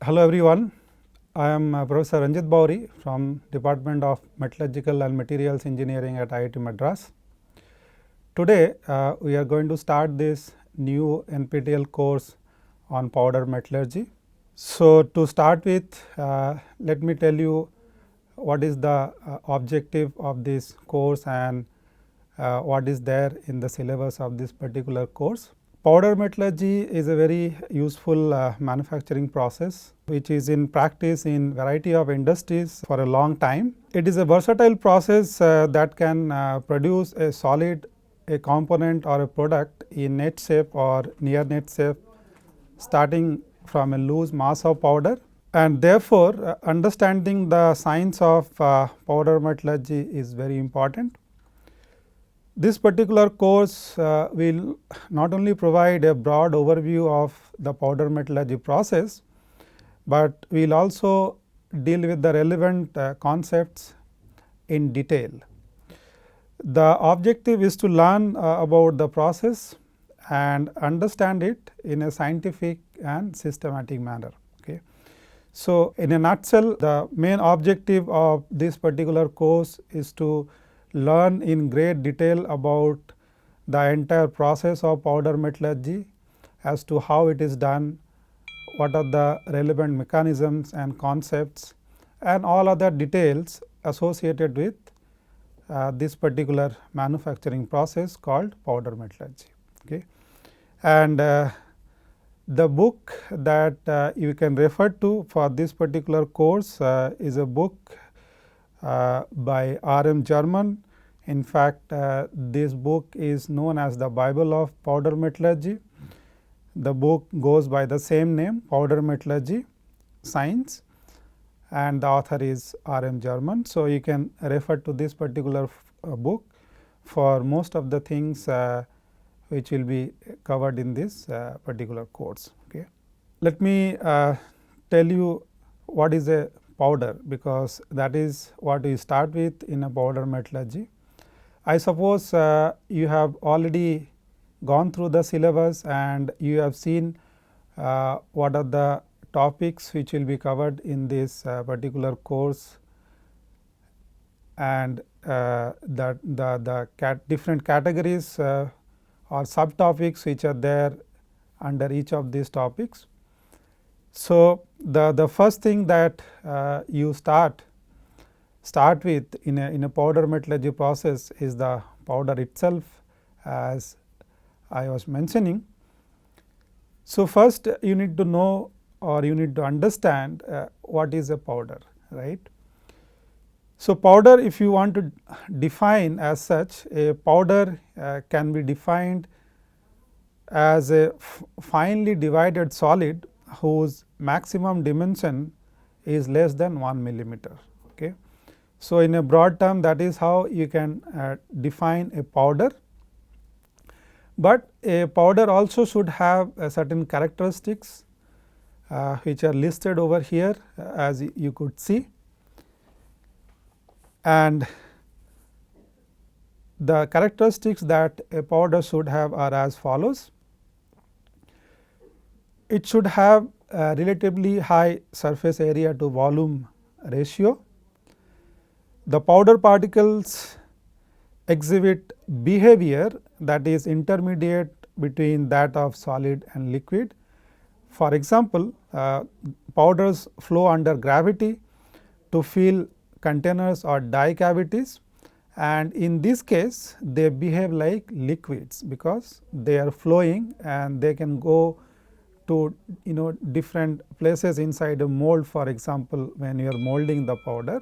Hello everyone, I am Professor Ranjit Bauri from Department of Metallurgical and Materials Engineering at IIT Madras. Today we are going to start this new NPTEL course on powder metallurgy. So, to start with, let me tell you what is the objective of this course and what is there in the syllabus of this particular course. Powder metallurgy is a very useful manufacturing process, which is in practice in variety of industries for a long time. It is a versatile process that can produce a solid, a component or a product in net shape or near net shape, starting from a loose mass of powder. And therefore, understanding the science of powder metallurgy is very important. This particular course will not only provide a broad overview of the powder metallurgy process, but we will also deal with the relevant concepts in detail. The objective is to learn about the process and understand it in a scientific and systematic manner. Okay. So, in a nutshell, the main objective of this particular course is to learn in great detail about the entire process of powder metallurgy, as to how it is done, what are the relevant mechanisms and concepts, and all other details associated with this particular manufacturing process called powder metallurgy. Okay. And the book that you can refer to for this particular course is a book by R.M. German. In fact, this book is known as the Bible of powder metallurgy. The book goes by the same name, Powder Metallurgy Science, and the author is R.M. German. So, you can refer to this particular book for most of the things which will be covered in this particular course. Okay. Let me tell you what is a powder, because that is what we start with in a powder metallurgy. I suppose you have already gone through the syllabus and you have seen what are the topics which will be covered in this particular course, and different categories or subtopics which are there under each of these topics. So, the first thing that you start with in a powder metallurgy process is the powder itself, as I was mentioning. So, first you need to know or you need to understand what is a powder, right. So, powder, if you want to define as such, a powder can be defined as a finely divided solid whose maximum dimension is less than 1 millimeter. Okay. So, in a broad term, that is how you can define a powder, but a powder also should have certain characteristics which are listed over here, as you could see, and the characteristics that a powder should have are as follows. It should have a relatively high surface area to volume ratio. The powder particles exhibit behavior that is intermediate between that of solid and liquid. For example, powders flow under gravity to fill containers or die cavities, and in this case they behave like liquids, because they are flowing and they can go to different places inside a mold, for example, when you are molding the powder.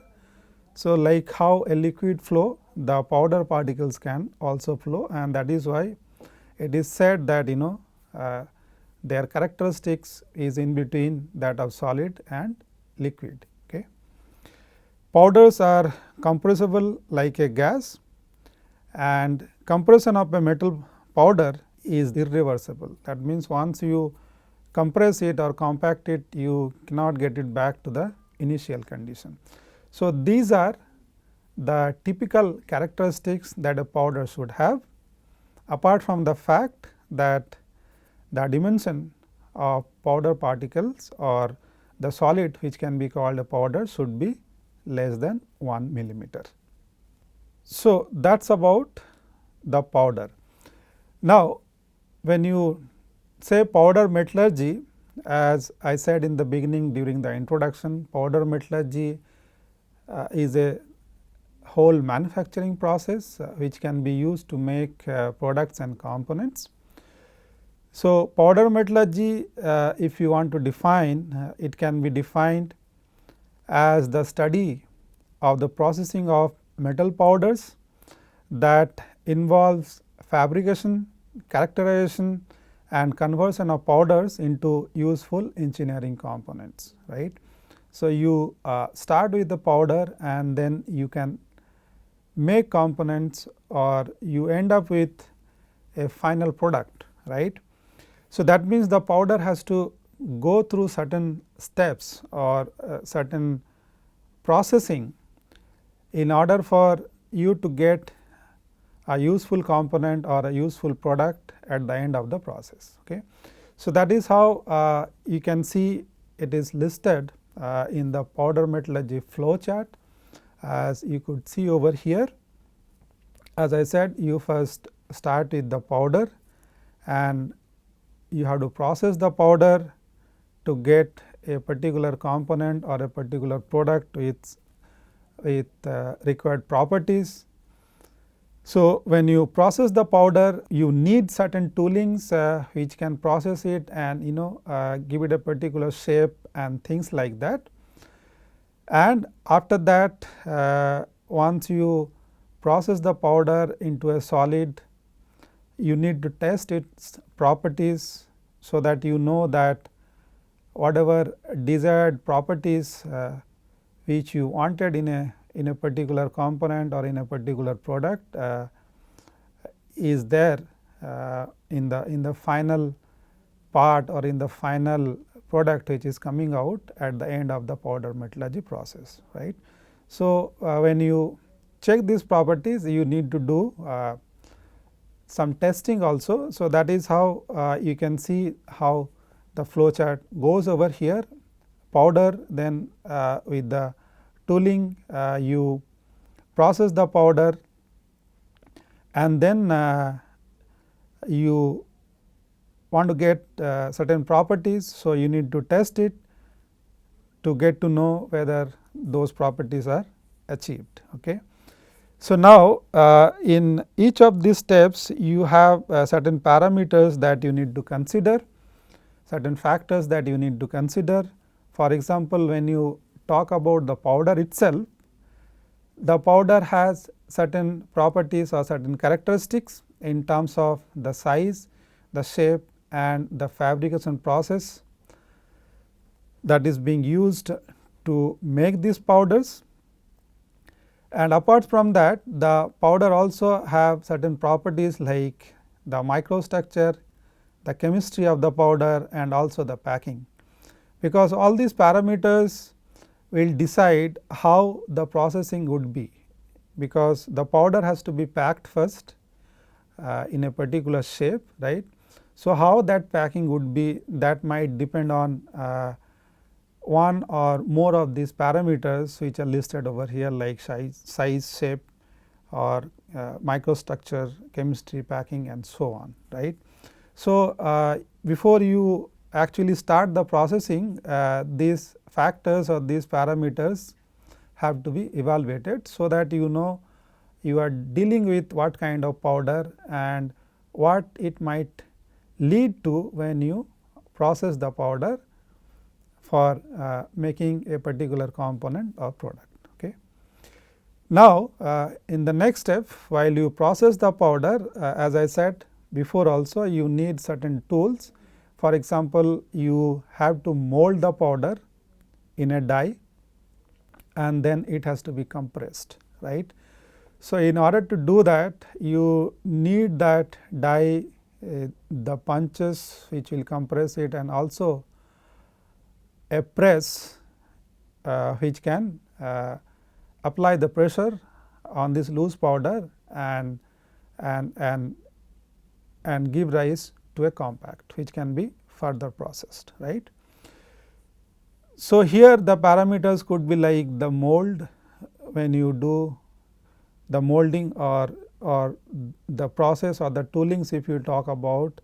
So, like how a liquid flow, the powder particles can also flow, and that is why it is said that their characteristics is in between that of solid and liquid. Okay. Powders are compressible like a gas, and compression of a metal powder is irreversible. That means, once you compress it or compact it, you cannot get it back to the initial condition. So, these are the typical characteristics that a powder should have, apart from the fact that the dimension of powder particles or the solid which can be called a powder should be less than 1 millimeter. So, that is about the powder. Now, when you say powder metallurgy, as I said in the beginning during the introduction, powder metallurgy is a whole manufacturing process which can be used to make products and components. So, powder metallurgy, if you want to define, it can be defined as the study of the processing of metal powders that involves fabrication, characterization and conversion of powders into useful engineering components, right. So, you start with the powder and then you can make components or you end up with a final product, right. So, that means the powder has to go through certain steps or certain processing in order for you to get a useful component or a useful product at the end of the process. Okay. So, that is how you can see it is listed in the powder metallurgy flow chart, as you could see over here. As I said, you first start with the powder and you have to process the powder to get a particular component or a particular product with required properties. So, when you process the powder, you need certain toolings which can process it and give it a particular shape and things like that. And after that, once you process the powder into a solid, you need to test its properties, so that you know that whatever desired properties which you wanted in a particular component or in a particular product is there in the final part or in the final product which is coming out at the end of the powder metallurgy process, right. So, when you check these properties, you need to do some testing also. So, that is how you can see how the flow chart goes over here. Powder, then with the tooling you process the powder and then you want to get certain properties. So, you need to test it to get to know whether those properties are achieved. Okay. So, now in each of these steps you have certain parameters that you need to consider, certain factors that you need to consider. For example, when you talk about the powder itself, the powder has certain properties or certain characteristics in terms of the size, the shape and the fabrication process that is being used to make these powders. And apart from that, the powder also have certain properties like the microstructure, the chemistry of the powder and also the packing, because all these parameters will decide how the processing would be, because the powder has to be packed first in a particular shape, right. So, how that packing would be, that might depend on one or more of these parameters which are listed over here, like size, shape or microstructure, chemistry, packing and so on, right. So, before you actually start the processing, these factors or these parameters have to be evaluated, so that you know you are dealing with what kind of powder and what it might lead to when you process the powder for making a particular component or product. Okay. Now, in the next step, while you process the powder, as I said before also, you need certain tools. For example, you have to mold the powder in a die and then it has to be compressed, right. So, in order to do that, you need that die, the punches which will compress it and also a press which can apply the pressure on this loose powder and give rise to a compact which can be further processed, right. So, here the parameters could be like the mold, when you do the molding or the process or the toolings, if you talk about,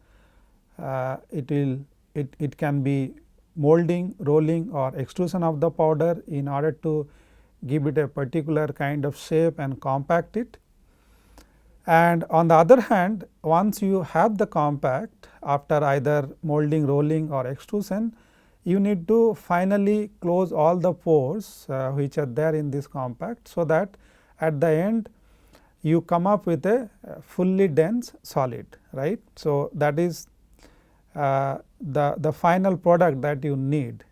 it can be molding, rolling or extrusion of the powder in order to give it a particular kind of shape and compact it. And on the other hand, once you have the compact, after either molding, rolling or extrusion, you need to finally close all the pores which are there in this compact. So, that at the end you come up with a fully dense solid, right. So, that is the final product that you need.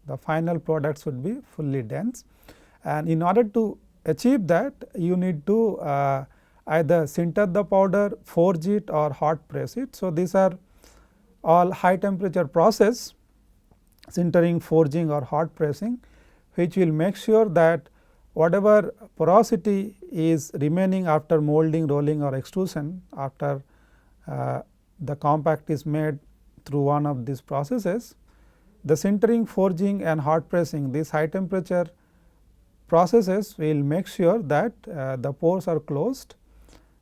The final product should be fully dense, and in order to achieve that, you need to either sinter the powder, forge it or hot press it. So, these are all high temperature process, sintering, forging or hot pressing, which will make sure that whatever porosity is remaining after molding, rolling or extrusion, after the compact is made through one of these processes, the sintering, forging and hot pressing, these high temperature processes will make sure that the pores are closed,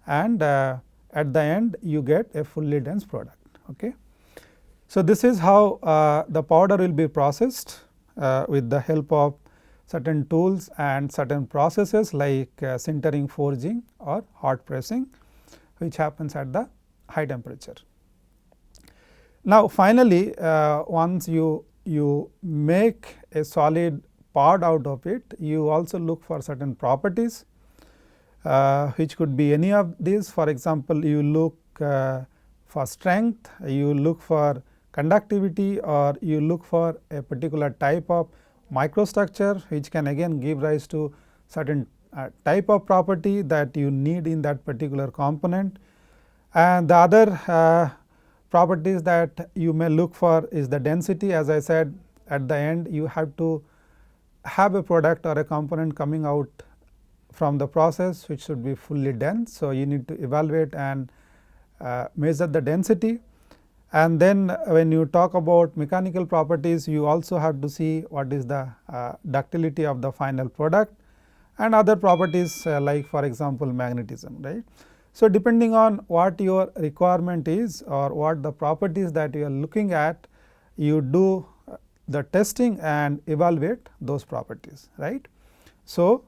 and at the end you get a fully dense product. Okay. So, this is how the powder will be processed with the help of certain tools and certain processes like sintering, forging or hot pressing, which happens at the high temperature. Now, finally, once you make a solid part out of it, you also look for certain properties which could be any of these. For example, you look for strength, you look for conductivity, or you look for a particular type of microstructure, which can again give rise to certain type of property that you need in that particular component. And the other properties that you may look for is the density. As I said, at the end you have to have a product or a component coming out from the process which should be fully dense. So, you need to evaluate and measure the density. And then when you talk about mechanical properties, you also have to see what is the ductility of the final product and other properties like for example, magnetism, right. So, depending on what your requirement is or what the properties that you are looking at, you do the testing and evaluate those properties, right. So,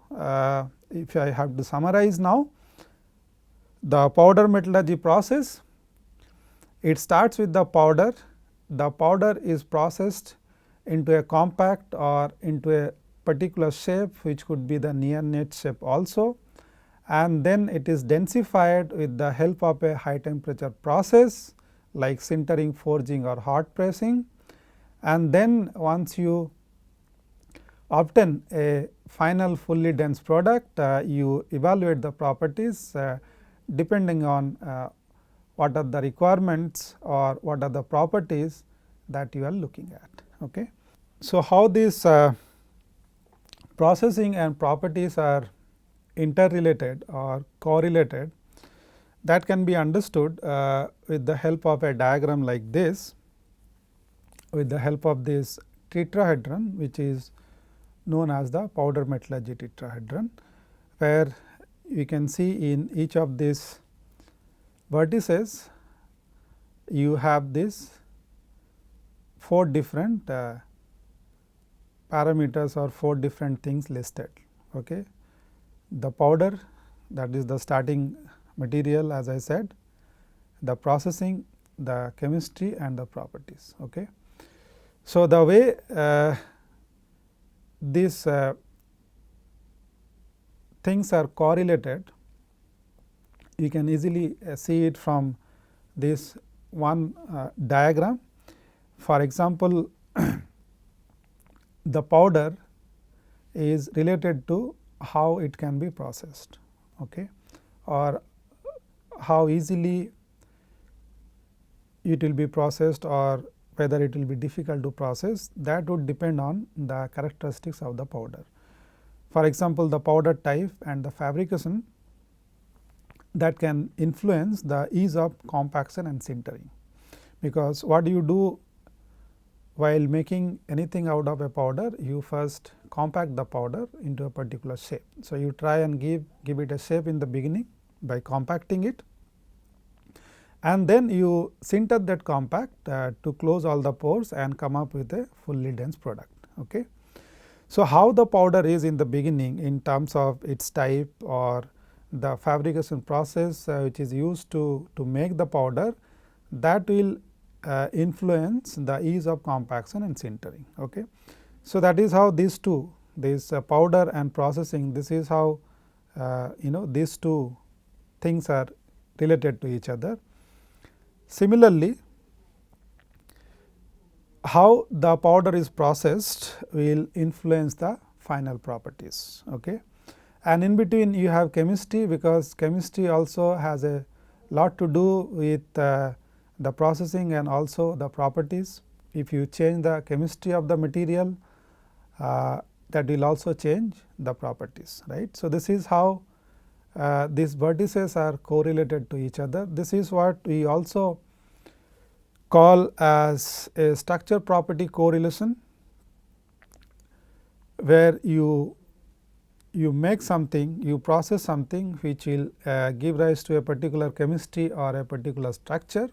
if I have to summarize now, the powder metallurgy process, it starts with the powder. The powder is processed into a compact or into a particular shape, which could be the near net shape also, and then it is densified with the help of a high temperature process like sintering, forging or hot pressing. And then once you obtain a final fully dense product, you evaluate the properties depending on what are the requirements or what are the properties that you are looking at. Okay. So, how these processing and properties are interrelated or correlated, that can be understood with the help of a diagram like this, with the help of this tetrahedron, which is known as the powder metallurgy tetrahedron, where you can see in each of these vertices you have this 4 different parameters or 4 different things listed. Okay. The powder, that is the starting material, as I said, the processing, the chemistry and the properties. Okay. So, the way these things are correlated, you can easily see it from this one diagram. For example, the powder is related to how it can be processed, okay, or how easily it will be processed or whether it will be difficult to process, that would depend on the characteristics of the powder. For example, the powder type and the fabrication, that can influence the ease of compaction and sintering, because what you do while making anything out of a powder, you first compact the powder into a particular shape. So, you try and give it a shape in the beginning by compacting it, and then you sinter that compact to close all the pores and come up with a fully dense product. Okay. So, how the powder is in the beginning in terms of its type or the fabrication process which is used to make the powder, that will influence the ease of compaction and sintering. Okay. So, that is how these two, this powder and processing, this is how these two things are related to each other. Similarly, how the powder is processed will influence the final properties. Okay. And in between you have chemistry, because chemistry also has a lot to do with the processing and also the properties. If you change the chemistry of the material, that will also change the properties, right. So, this is how these vertices are correlated to each other. This is what we also call as a structure property correlation, where you make something, you process something which will give rise to a particular chemistry or a particular structure,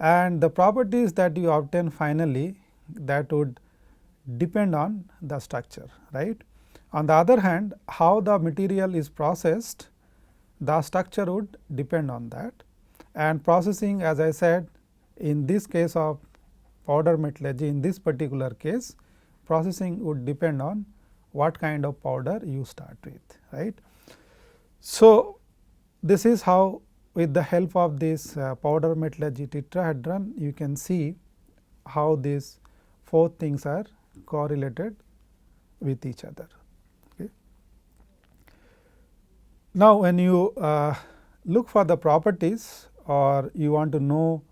and the properties that you obtain finally, that would depend on the structure, right. On the other hand, how the material is processed, the structure would depend on that, and processing, as I said, in this case of powder metallurgy, in this particular case, processing would depend on what kind of powder you start with, right. So, this is how, with the help of this powder metallurgy tetrahedron, you can see how these four things are correlated with each other. Okay. Now, when you look for the properties or you want to know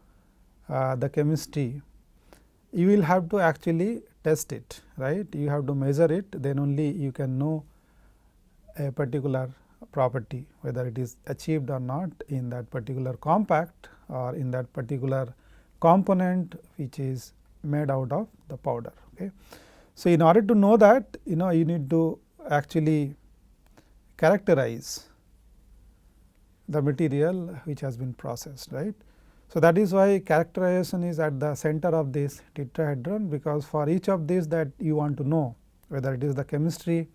the chemistry, you will have to actually test it, right. You have to measure it, then only you can know a particular property, whether it is achieved or not in that particular compact or in that particular component which is made out of the powder. Okay. So, in order to know that, you need to actually characterize the material which has been processed, right. So, that is why characterization is at the center of this tetrahedron, because for each of these that you want to know, whether it is the chemistry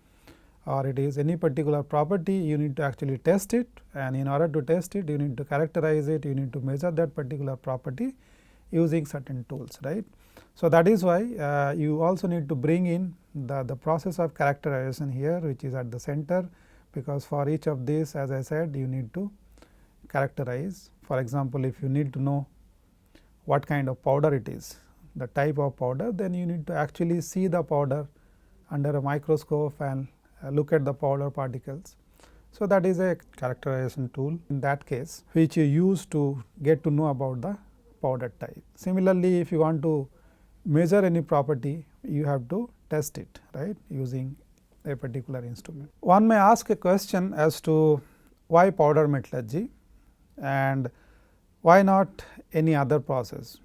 or it is any particular property, you need to actually test it, and in order to test it, you need to characterize it, you need to measure that particular property using certain tools, right. So, that is why you also need to bring in the process of characterization here, which is at the center, because for each of these, as I said, you need to characterize. For example, if you need to know what kind of powder it is, the type of powder, then you need to actually see the powder under a microscope and look at the powder particles. So, that is a characterization tool in that case, which you use to get to know about the powder type. Similarly, if you want to measure any property, you have to test it, right, using a particular instrument. One may ask a question as to why powder metallurgy and why not any other process,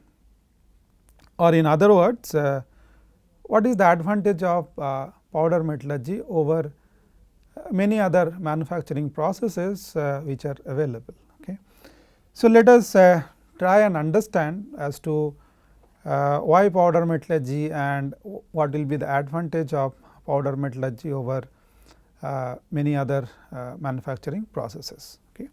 or in other words, what is the advantage of powder metallurgy over many other manufacturing processes which are available. Okay. So, let us try and understand as to why powder metallurgy and what will be the advantage of powder metallurgy over many other manufacturing processes. Okay.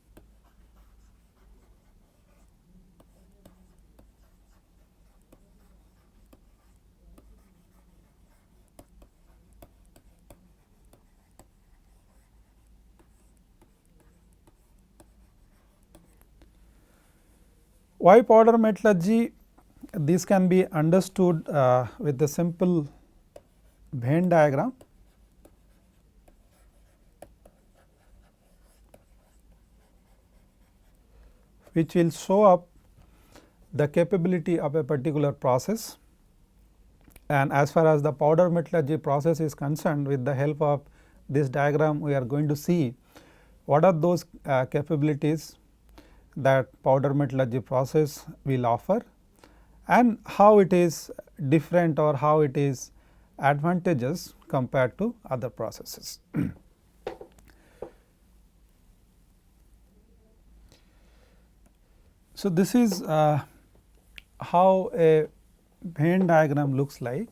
Why powder metallurgy? This can be understood with the simple Venn diagram. Which will show up the capability of a particular process, and as far as the powder metallurgy process is concerned, with the help of this diagram we are going to see what are those capabilities that powder metallurgy process will offer, and how it is different or how it is advantageous compared to other processes. So, this is how a Venn diagram looks like,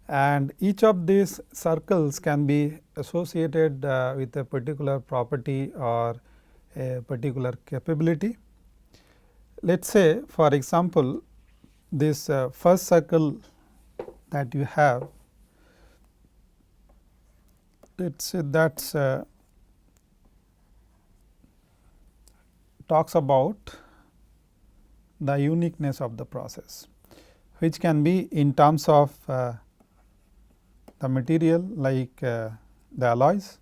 and each of these circles can be associated with a particular property or a particular capability. Let us say for example, this first circle that you have, let us say that talks about the uniqueness of the process, which can be in terms of the material like the alloys,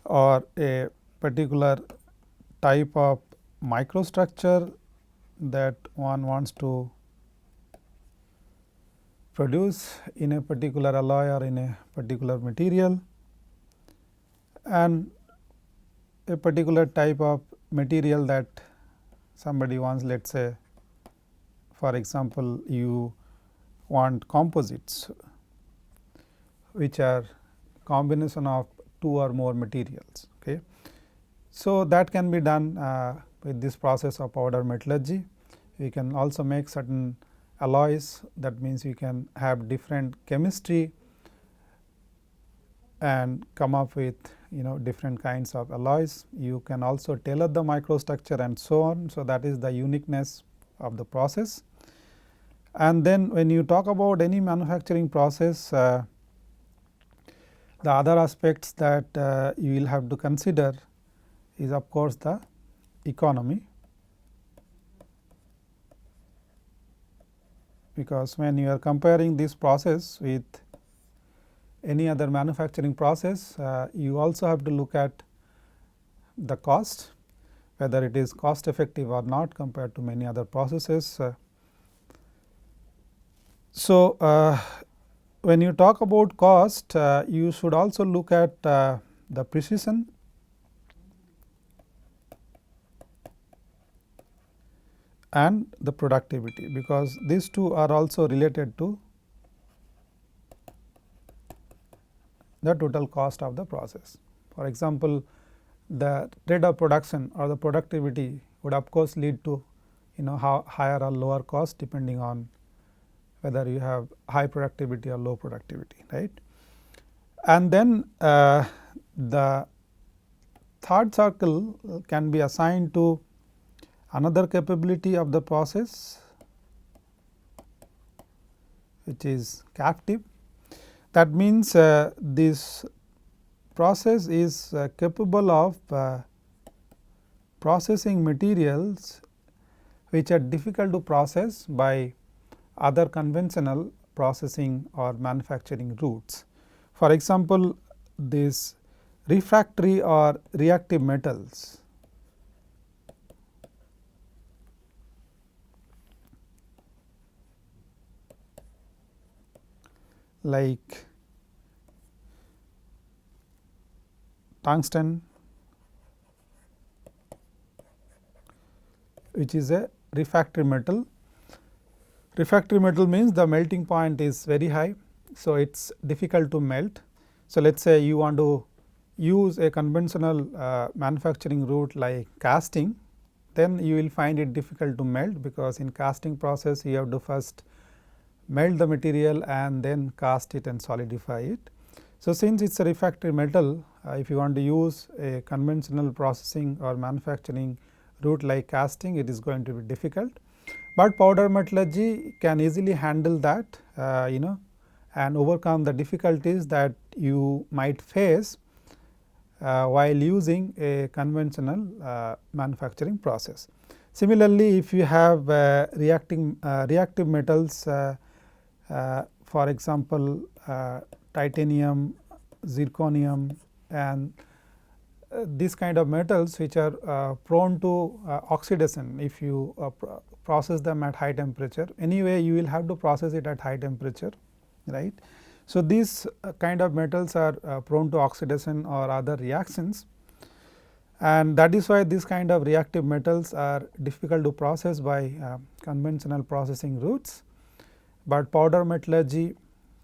or a particular type of microstructure that one wants to produce in a particular alloy or in a particular material, and a particular type of material that somebody wants. Let us say for example, you want composites which are combination of two or more materials. Okay. So, that can be done with this process of powder metallurgy. We can also make certain alloys, that means we can have different chemistry and come up with different kinds of alloys. You can also tailor the microstructure and so on. So, that is the uniqueness of the process. And then when you talk about any manufacturing process, the other aspects that you will have to consider is of course the economy, because when you are comparing this process with any other manufacturing process, you also have to look at the cost, whether it is cost effective or not compared to many other processes. So, when you talk about cost, you should also look at the precision and the productivity, because these two are also related to the total cost of the process. For example, the rate of production or the productivity would of course lead to how higher or lower cost depending on whether you have high productivity or low productivity, right. And then the third circle can be assigned to another capability of the process, which is captive. That means this process is capable of processing materials which are difficult to process by other conventional processing or manufacturing routes. For example, these refractory or reactive metals like tungsten, which is a refractory metal. Refractory metal means the melting point is very high. So, it is difficult to melt. So, let us say you want to use a conventional manufacturing route like casting, then you will find it difficult to melt, because in casting process you have to first melt the material and then cast it and solidify it. So, since it is a refractory metal, if you want to use a conventional processing or manufacturing route like casting, it is going to be difficult, but powder metallurgy can easily handle that and overcome the difficulties that you might face while using a conventional manufacturing process. Similarly, if you have reactive metals, for example, titanium, zirconium, and these kind of metals which are prone to oxidation if you process them at high temperature. Anyway, you will have to process it at high temperature, right. So, these kind of metals are prone to oxidation or other reactions, and that is why this kind of reactive metals are difficult to process by conventional processing routes, but powder metallurgy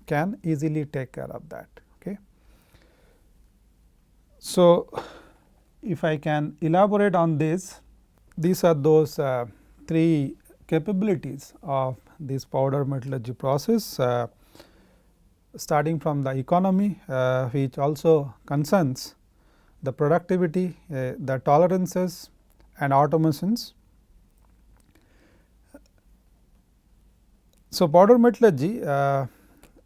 can easily take care of that. Okay. So, if I can elaborate on this, these are those three capabilities of this powder metallurgy process, starting from the economy, which also concerns the productivity, the tolerances and automations. So, powder metallurgy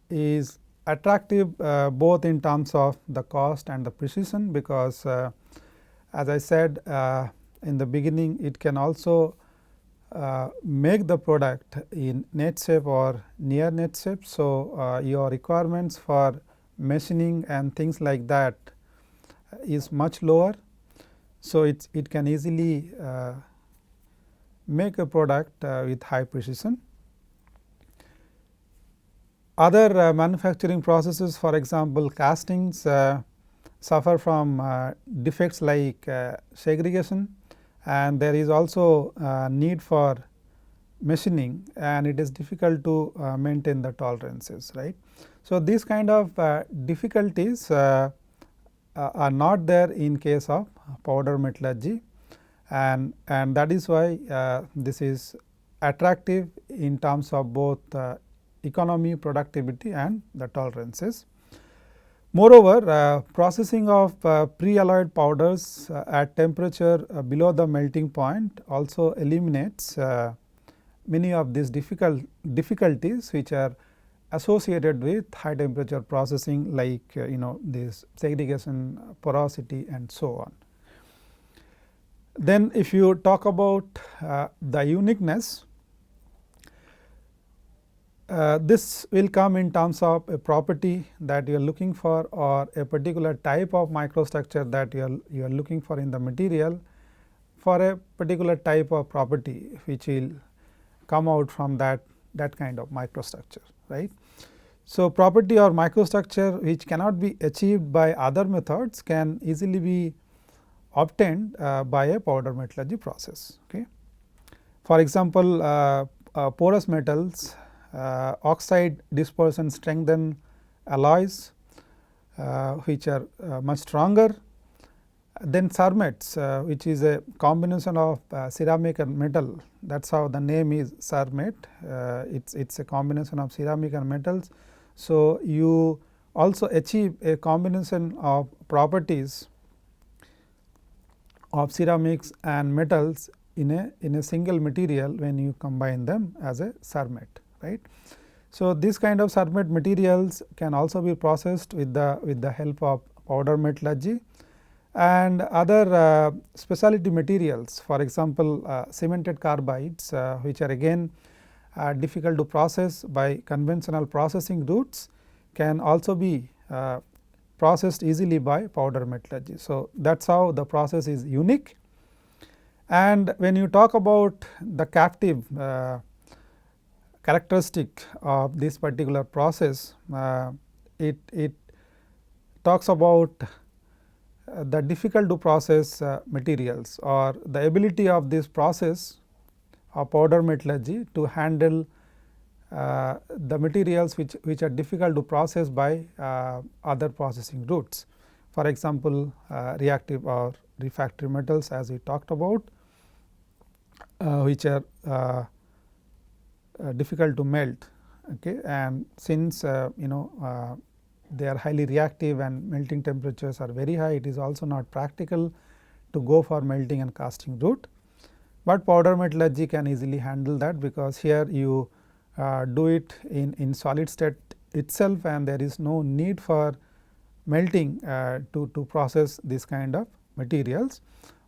is attractive both in terms of the cost and the precision, because as I said in the beginning, it can also make the product in net shape or near net shape. So, your requirements for machining and things like that is much lower. So, it can easily make a product with high precision. Other manufacturing processes, for example, castings suffer from defects like segregation, and there is also need for machining, and it is difficult to maintain the tolerances, right. So, these kind of difficulties are not there in case of powder metallurgy, and that is why this is attractive in terms of both economy, productivity and the tolerances. Moreover, processing of pre-alloyed powders at temperature below the melting point also eliminates many of these difficulties which are associated with high temperature processing, like this segregation, porosity and so on. Then if you talk about the uniqueness, this will come in terms of a property that you are looking for, or a particular type of microstructure that you are looking for in the material, for a particular type of property which will come out from that kind of microstructure, right. So, property or microstructure which cannot be achieved by other methods can easily be obtained by a powder metallurgy process. Okay. For example, porous metals, oxide dispersion strengthened alloys which are much stronger. Then cermets, which is a combination of ceramic and metal, that is how the name is cermet. It is a combination of ceramic and metals. So, you also achieve a combination of properties of ceramics and metals in a single material when you combine them as a cermet, right. So, this kind of cermet materials can also be processed with the help of powder metallurgy, and other specialty materials, for example, cemented carbides, which are again difficult to process by conventional processing routes, can also be processed easily by powder metallurgy. So, that is how the process is unique. And when you talk about the captive characteristic of this particular process, it talks about the difficult to process materials, or the ability of this process of powder metallurgy to handle the materials which are difficult to process by other processing routes. For example, reactive or refractory metals, as we talked about, which are difficult to melt, okay. And since they are highly reactive and melting temperatures are very high, it is also not practical to go for melting and casting route, but powder metallurgy can easily handle that, because here you do it in solid state itself, and there is no need for melting to process this kind of materials.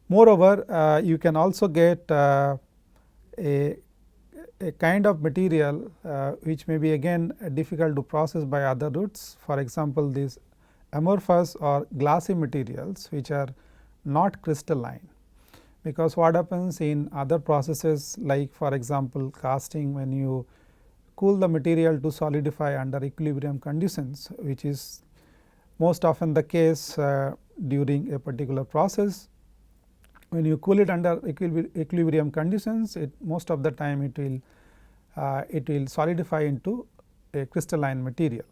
Moreover, you can also get a kind of material which may be again difficult to process by other routes. For example, these amorphous or glassy materials which are not crystalline, because what happens in other processes, like for example, casting, when you cool the material to solidify under equilibrium conditions, which is most often the case during a particular process, when you cool it under equilibrium conditions, most of the time it will solidify into a crystalline material.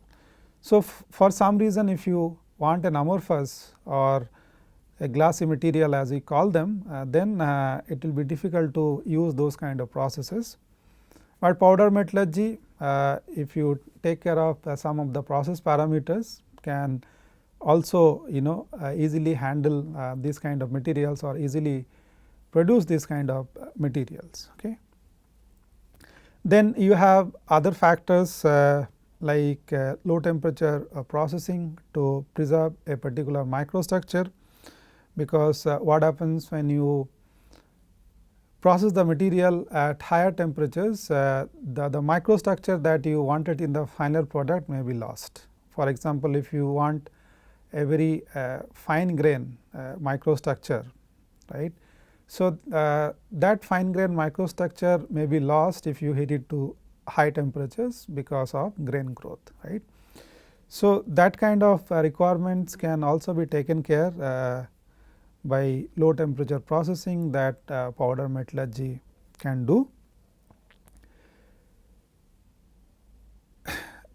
So, for some reason if you want an amorphous or a glassy material as we call them, then it will be difficult to use those kind of processes. But powder metallurgy, if you take care of some of the process parameters, can also easily handle these kind of materials or easily produce this kind of materials. Okay. Then you have other factors like low temperature processing to preserve a particular microstructure, because what happens when you process the material at higher temperatures, the microstructure that you wanted in the final product may be lost. For example, if you want a very fine grain microstructure, right. So, that fine grain microstructure may be lost if you heat it to high temperatures because of grain growth, right. So, that kind of requirements can also be taken care by low temperature processing that powder metallurgy can do.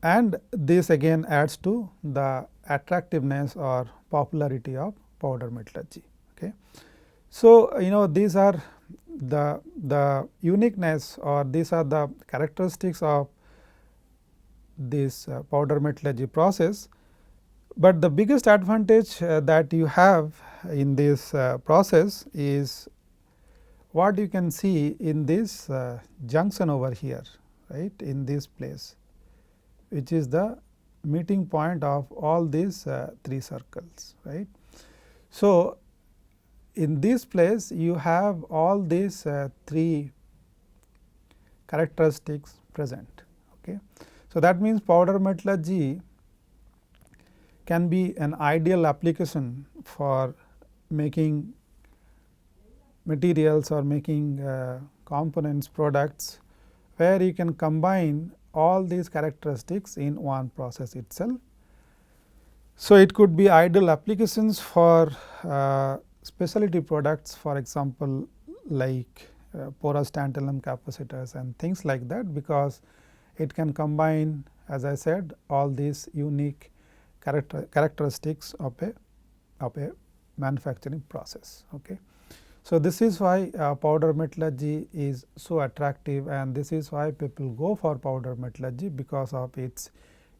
And this again adds to the attractiveness or popularity of powder metallurgy. Okay. So, these are the uniqueness, or these are the characteristics of this powder metallurgy process. But the biggest advantage that you have in this process is what you can see in this junction over here, right, in this place, which is the meeting point of all these three circles, right. So, in this place you have all these three characteristics present. Okay. So, that means powder metallurgy can be an ideal application for making materials or making components, products, where you can combine all these characteristics in one process itself. So, it could be ideal applications for specialty products, for example, like porous tantalum capacitors and things like that, because it can combine, as I said, all these unique characteristics of a manufacturing process. Okay. So, this is why powder metallurgy is so attractive, and this is why people go for powder metallurgy, because of its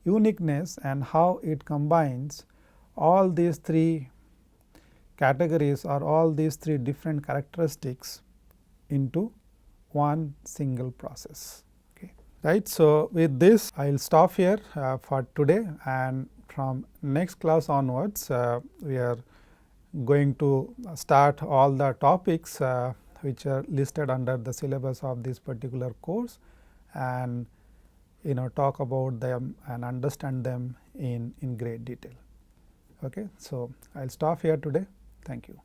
uniqueness and how it combines all these three categories or all these three different characteristics into one single process. Okay. Right. So, with this I will stop here for today, and from next class onwards we are going to start all the topics which are listed under the syllabus of this particular course, and talk about them and understand them in great detail. Okay. So, I will stop here today. Thank you.